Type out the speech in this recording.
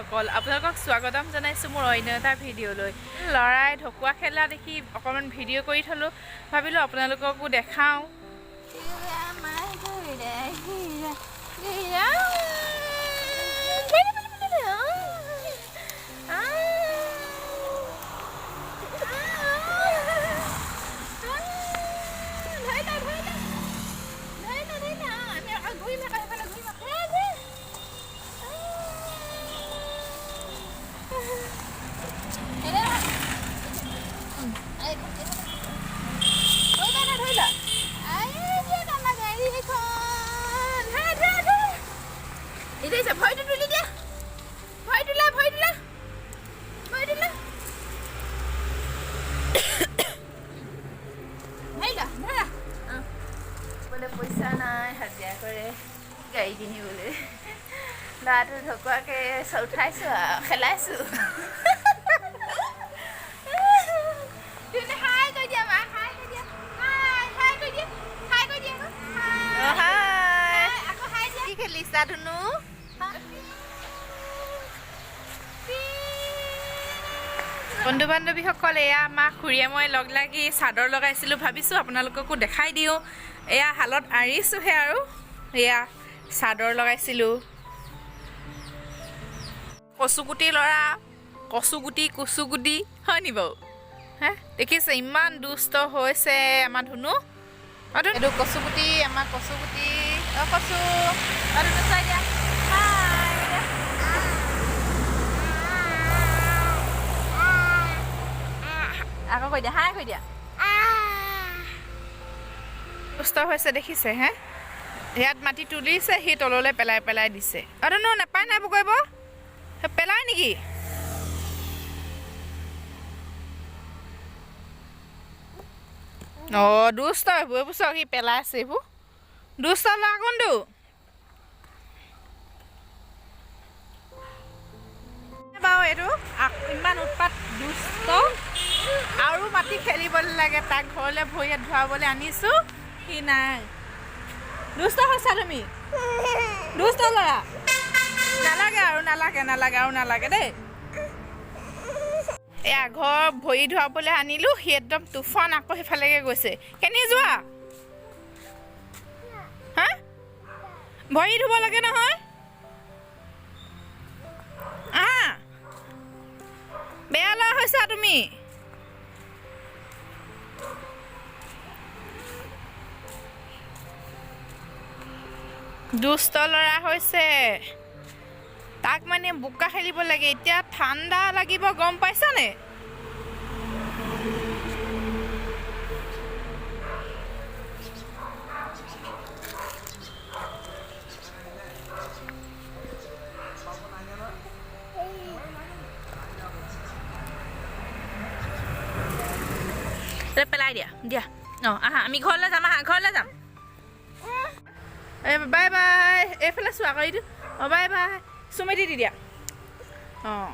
সকল আপোনালোকক স্বাগতম জনাইছোঁ মোৰ অন্য এটা ভিডিঅ'লৈ লৰাই ঢকুৱা খেলা দেখি অকণমান ভিডিঅ' কৰি থলোঁ ভাবিলোঁ আপোনালোককো দেখাওঁ পইচা নাই হাজিৰা কৰে গাড়ী কিনিবলৈ ল'ৰাটো ঢকুৱাকে উঠাইছোঁ আৰু খেলাইছোঁ কি খেলিছা ধুনু বন্ধু বান্ধৱীসকল এয়া আমাক খুৰীয়ে মই লগ লাগি চাদৰ লগাইছিলোঁ ভাবিছোঁ আপোনালোককো দেখাই দিওঁ এয়া শালত আঁৰিছোঁহে আৰু এয়া চাদৰ লগাইছিলোঁ কচুগুটি ল'ৰা কচুগুটি হয় নি বাৰু হে দেখিছে ইমান দুষ্ট হৈছে আমাৰ ধুনু এইটো কচুগুটি আমাৰ কচুগুটি কচু ধুনু চাই দিয়া আকৌ কৈ দিয়া হাই কৈ দিয়া দুষ্ট হৈছে দেখিছে হে ইয়াত মাটি তুলিছে সি তললৈ পেলাই দিছে আৰু ন নাপায় নাই বগৈব পেলাই নেকি অঁ দুষ্ট এইবোৰ এইবোৰ চাওক সি পেলাই আছে এইবোৰ দুষ্ট ল'ৰা কোনটো বাৰু এইটো ইমান উৎপাত দুষ্ট আৰু মাটি খেলিবলৈ লাগে তাক ঘৰলৈ ভৰি হাত ধুৱাবলৈ আনিছোঁ সি নাই দুষ্ট হৈছা তুমি দুষ্ট ল'ৰা নালাগে দেই এয়া ঘৰ ভৰি ধুৱাবলৈ আনিলোঁ সি একদম তুফান আকৌ সেইফালেকে গৈছে কেনি যোৱা হা ভৰি ধুব লাগে নহয় বেয়া ল'ৰা হৈছা তুমি দুষ্ট ল'ৰা হৈছে তাক মানে বোকা খেলিব লাগে এতিয়া ঠাণ্ডা লাগিব গম পাইছানে পেলাই দিয়া অঁ আহা আমি ঘৰলৈ যাম ঘৰলৈ যাম বাই বাই এইফালে চোৱা কৰি দিওঁ অঁ বাই বাই চুমি দি দিয়া অঁ